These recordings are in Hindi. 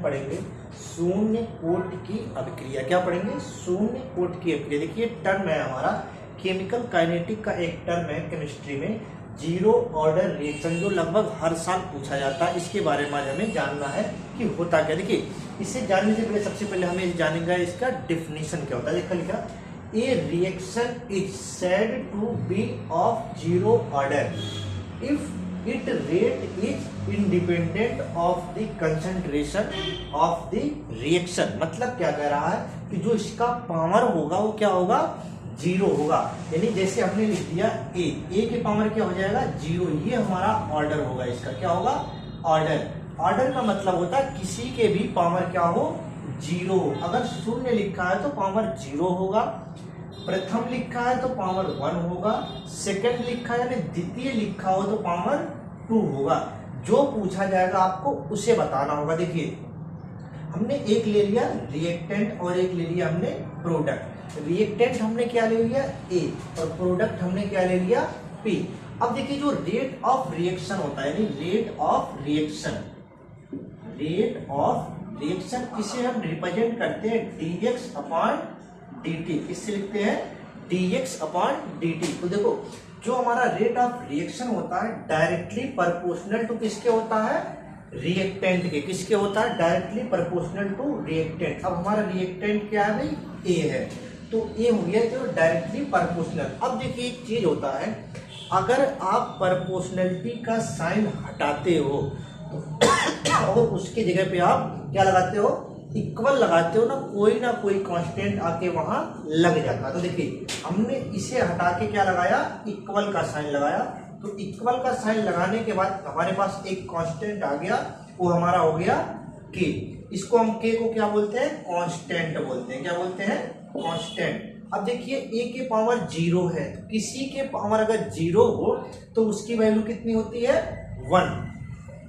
पढ़ेंगे शून्य कोट की अभिक्रिया। क्या पढ़ेंगे? शून्य कोट की अभिक्रिया। देखिए टर्म है हमारा केमिकल काइनेटिक का एक टर्म है केमिस्ट्री में, जीरो ऑर्डर रिएक्शन, जो लगभग हर साल पूछा जाता है। इसके बारे में आज हमें जानना है कि होता क्या। देखिए इसे जानने से पहले सबसे पहले हमें जानेंगे इसका डिफिनीशन क्या होता है। देखा लिखा, a reaction is said to be of zero order if it rate is independent of the concentration of the reaction. मतलब क्या कह रहा है कि जो इसका पावर होगा वो क्या होगा? जीरो होगा। यानी जैसे हमने लिख दिया ए के पावर क्या हो जाएगा? जीरो। ये हमारा ऑर्डर होगा, इसका क्या होगा? ऑर्डर। ऑर्डर का मतलब होता है किसी के भी पावर क्या हो? जीरो। अगर शून्य लिखा है तो पावर जीरो होगा, प्रथम लिखा है तो पावर 1 होगा, सेकंड लिखा है यानी द्वितीय लिखा हो तो पावर 2 होगा। जो पूछा जाएगा आपको उसे बताना होगा। देखिए हमने एक ले लिया रिएक्टेंट और एक ले लिया हमने प्रोडक्ट। रिएक्टेंट हमने क्या ले लिया? ए, और प्रोडक्ट हमने क्या ले लिया? पी। अब देखिए जो रेट ऑफ रिएक्शन होता है, यानी rate of reaction, rate of reaction इसे हम रिप्रेजेंट करते हैं dx अपॉन dt। किससे लिखते हैं? dx upon dt। तो देखो जो हमारा रेट ऑफ रिएक्शन होता है डायरेक्टली प्रोपोर्शनल टू किसके होता है? रिएक्टेंट के। किसके होता है? Directly proportional to reactant. अब हमारा रिएक्टेंट क्या है भाई? ए है, तो ए हो गया जो डायरेक्टली प्रोपोर्शनल। अब देखिए एक चीज होता है, अगर आप प्रोपोर्शनलिटी का साइन हटाते हो तो और उसके जगह पे आप क्या लगाते हो? इक्वल लगाते हो ना कोई कांस्टेंट आके वहां लग जाता है। तो देखिए हमने इसे हटा के क्या लगाया? इक्वल का साइन लगाया। तो इक्वल का साइन लगाने के बाद हमारे पास एक कांस्टेंट आ गया, वो हमारा हो गया के। इसको हम के को क्या बोलते हैं? कांस्टेंट बोलते हैं। क्या बोलते हैं? कांस्टेंट। अब देखिए ए के पावर जीरो है, तो किसी के पावर अगर जीरो हो तो उसकी वैल्यू कितनी होती है? 1।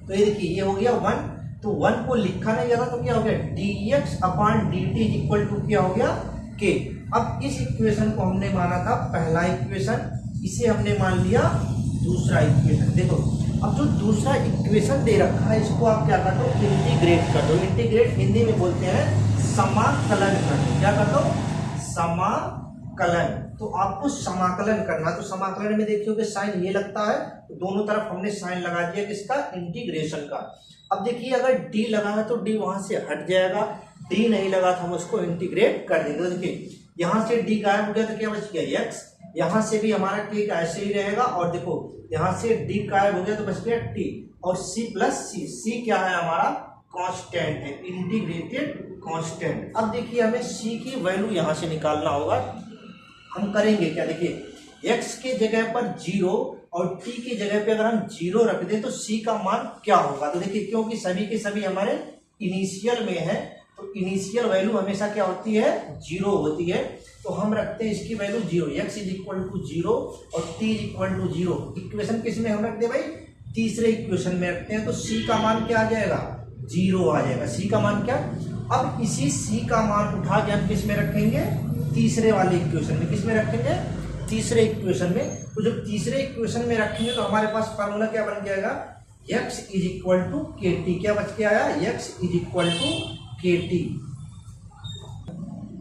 तो ये देखिए ये हो गया 1, तो 1 को लिखा नहीं जाता तो क्या हो गया? dx upon dt equal to क्या हो गया? k। अब इस इक्वेशन को हमने माना था पहला इक्वेशन, इसे हमने मान लिया दूसरा इक्वेशन। देखो अब जो दूसरा इक्वेशन दे रखा है इसको आप क्या कर दो? इंटीग्रेट कर दो। इंटीग्रेट हिंदी में बोलते हैं समाकलन कर दो। क्या कर दो? समाकलन। तो आपको समाकलन करना, तो समाकलन में देखिए साइन ये लगता है, तो दोनों तरफ हमने साइन लगा दिया किसका? इंटीग्रेशन का। अब देखिए अगर d लगा है तो d वहां से हट जाएगा, d नहीं लगा था हम उसको इंटीग्रेट कर देंगे। तो देखिए यहाँ से d गायब हो गया तो क्या बच गया? x। यहाँ से भी हमारा k ऐसे ही रहेगा, और देखो यहाँ से d गायब हो गया तो बच गया t, और c प्लस c क्या है? हमारा कांस्टेंट है, इंटीग्रेटेड कांस्टेंट। अब देखिए हमें c की वैल्यू यहाँ से निकालना होगा। हम करेंगे क्या? देखिए x के जगह पर 0 और t की जगह पे अगर हम 0 रख दें तो c का मान क्या होगा? तो देखिए क्योंकि सभी के सभी हमारे इनिशियल में है, तो इनिशियल वैल्यू हमेशा क्या होती है? 0 होती है। तो हम रखते हैं इसकी value 0, x is equal to 0 और t is equal to 0। Equation किस में हम रखते हैं भाई? तीसरे इक्वेशन में रखते हैं। तो c का मान क्या आ जाएगा? 0 आ जाएगा। c का मान क्या? अब इसी c का मान उठा के हम किस में रखेंगे? तीसरे वाले इक्वेशन में। किस में रखेंगे? तीसरे इक्वेशन में। तो जब तीसरे इक्वेशन में रखेंगे तो हमारे पास फार्मूला क्या बन जाएगा? x इज इक्वल टू के टी। क्या बच के आया? x इज इक्वल टू के टी।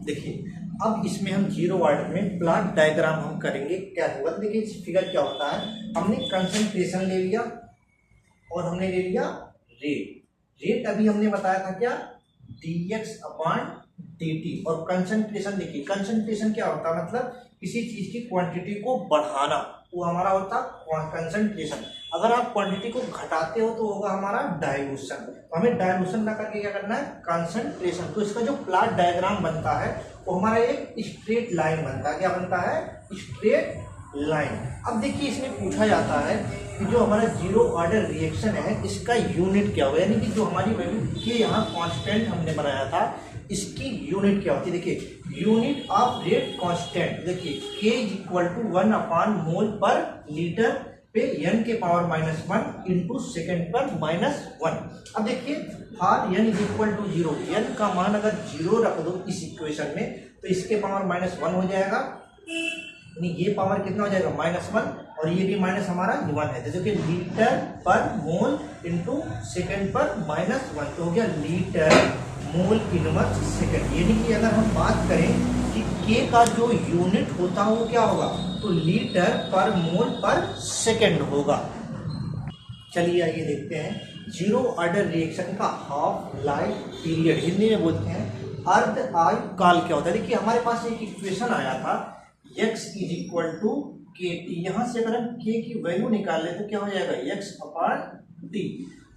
देखिए अब इसमें हम जीरो ऑर्डर में प्लॉट डायग्राम हम करेंगे। क्या होगा? देखिए इस फिगर क्या होता है, हमने कंसंट्रेशन ले लिया और हमने ले लिया रेट। रेट अभी हमने बताया था क्या? dx upon dt। और कंसंट्रेशन देखिए, कंसंट्रेशन क्या होता है? मतलब किसी चीज की क्वांटिटी को बढ़ाना, वो हमारा होता है कंसंट्रेशन। अगर आप क्वांटिटी को घटाते हो तो होगा हमारा डाइल्यूशन। तो हमें डाइल्यूशन ना करके क्या करना है? कंसंट्रेशन। तो इसका जो प्लॉट डायग्राम बनता है वो हमारा एक स्ट्रेट लाइन बनता है। क्या बनता है? Straight line. अब देखिए इसमें पूछा जाता है कि जो हमारा जीरो ऑर्डर रिएक्शन है इसका यूनिट क्या होगा, यानी कि जो हमारी वैल्यू के यहाँ कांस्टेंट हमने बनाया था इसकी यूनिट क्या होती है? देखिए यूनिट ऑफ रेट कांस्टेंट, देखिए k is equal to 1 upon mole per litre पे n के पावर -1 इंटू सेकेंड पर -1। अब देखिए for n is equal to 0, n का मान अगर 0 रख दो इस इक्वेशन में तो इसके पावर -1 हो जाएगा, यानी ये पावर कितना हो जाएगा -1 और ये भी माइनस हमारा 1 है, जैसे कि लीटर पर मोल इंटू सेकेंड पर -1, तो हो गया लीटर मोल इनवर्स सेकेंड। यानी कि अगर हम बात करें कि के का जो यूनिट होता है वो क्या होगा, तो लीटर पर मोल पर सेकेंड होगा। चलिए आइए देखते हैं जीरो ऑर्डर रिएक्शन का हाफ लाइफ पीरियड, हिंदी में बोलते हैं अर्ध आयु काल क्या होता है। देखिए हमारे पास एक इक्वेशन आया था x = kt, यहाँ से अगर हम k की वैल्यू निकाल ले तो क्या हो जाएगा x/t।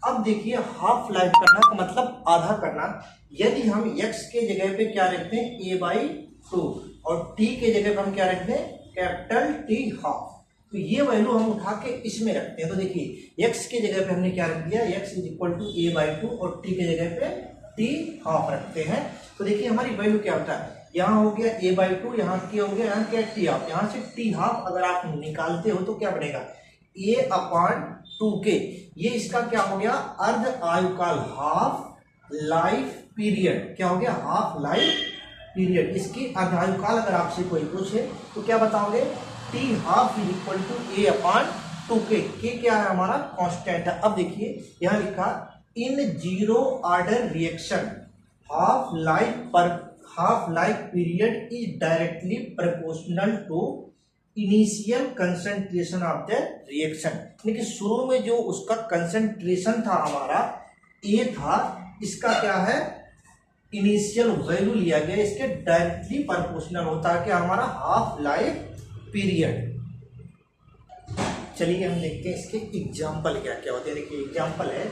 अब देखिए हाफ लाइफ करना का मतलब आधा करना, यदि हम x के जगह पे क्या रखते हैं a/2 और t के जगह पे हम क्या रखते हैं कैपिटल T हाफ, तो ये वैल्यू हम उठा के इसमें रखते हैं। तो देखिए x के जगह पे हमने क्या रख दिया, x = a/2 और t के जगह पे t हाफ रखते हैं। तो देखिए हमारी वैल्यू क्या होता है, यहाँ हो गया a/2, यहाँ क्या हो गया, यहाँ क्या t हाफ, यहाँ से t हाफ अगर आप निकालते हो तो क्या बनेगा a/2k, ये इसका क्या हो गया अर्ध आयुकाल, हाफ लाइफ पीरियड, क्या हो गया हाफ लाइफ पीरियड। इसकी अर्ध आयुकाल अगर आपसे कोई पूछे तो क्या बताओगे, t हाफ = a/2k, k क्या है हमारा कांस्टेंट है। अब देखिए यहाँ लिखा in zero order reaction half life period is directly proportional to initial concentration of the reaction, यानी कि शुरू में जो उसका कंसंट्रेशन था हमारा ए था, इसका क्या है इनिशियल वैल्यू लिया गया, इसके डायरेक्टली प्रोपोर्शनल होता है क्या हमारा हाफ लाइफ पीरियड। चलिए हम देखते हैं इसके एग्जाम्पल क्या क्या होते हैं। देखिए एग्जाम्पल है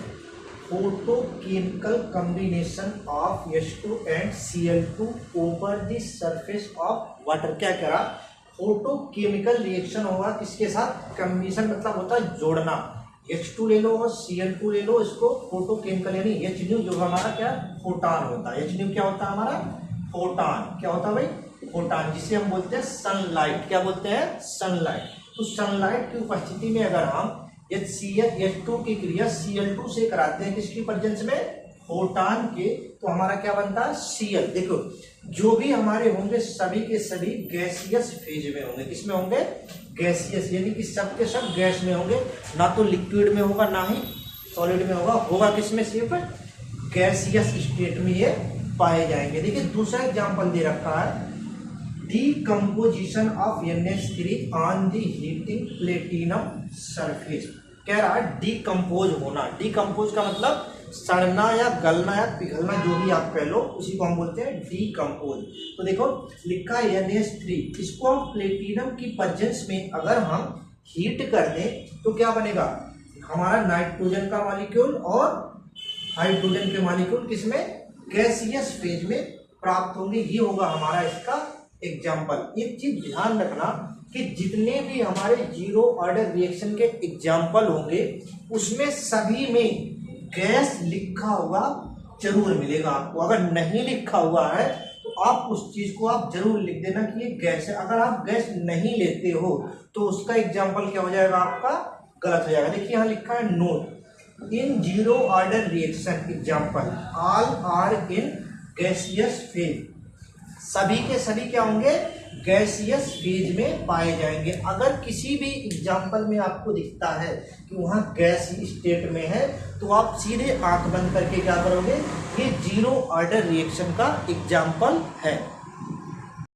photochemical combination of H2 and Cl2 over the surface of water. क्या करा, फोटोकेमिकल रिएक्शन होगा किसके साथ, कॉम्बिनेशन मतलब होता है जोड़ना, H2 ले लो और Cl2 ले लो, इसको फोटोकेमिकल यानी H जो हमारा क्या फोटान होता है, H क्या होता है हमारा फोटान, क्या होता है भाई फोटान, जिसे हम बोलते हैं सनलाइट, क्या बोलते हैं सनलाइट। तो सनलाइट की उपस्थिति में अगर हम H2 की क्रिया Cl2 से कराते हैं किसकी प्रेजेंस में, फोटान के, तो हमारा क्या बनता है Cl। देखो जो भी हमारे होंगे सभी के सभी गैसियस फेज में होंगे, किसमें होंगे गैसियस, यानी कि सब के सब गैस में होंगे, ना तो लिक्विड में होगा ना ही सॉलिड में होगा किसमें सिर्फ गैसियस स्टेट में ये पाए जाएंगे। देखिए दूसरा एग्जांपल दे रखा है decomposition of NH3 on the heating platinum surface. कह रहा है डीकम्पोज होना, डीकम्पोज का मतलब सड़ना या गलना या पिघलना, जो भी आप कह लो उसी को हम बोलते हैं डीकम्पोज। तो देखो लिखा है NH3, इसको हम प्लेटिनम की प्रेजेंस में अगर हम हीट कर दें तो क्या बनेगा, हमारा नाइट्रोजन का मॉलिक्यूल और हाइड्रोजन के मॉलिक्यूल किसमें गैसियस फेज में प्राप्त होंगे। ये होगा हमारा इसका एग्जाम्पल। एक चीज ध्यान रखना कि जितने भी हमारे जीरो ऑर्डर रिएक्शन के एग्जाम्पल होंगे उसमें सभी में गैस लिखा हुआ जरूर मिलेगा आपको। अगर नहीं लिखा हुआ है तो आप उस चीज को आप जरूर लिख देना कि ये गैस है। अगर आप गैस नहीं लेते हो तो उसका एग्जाम्पल क्या हो जाएगा, आपका गलत हो जाएगा। देखिए यहाँ लिखा है note in zero order reaction example all are in gaseous phase, सभी के सभी क्या होंगे गैसियस फेज में पाए जाएंगे। अगर किसी भी एग्जाम्पल में आपको दिखता है कि वहाँ गैस स्टेट में है तो आप सीधे आंख बंद करके क्या करोगे, ये जीरो ऑर्डर रिएक्शन का एग्जाम्पल है।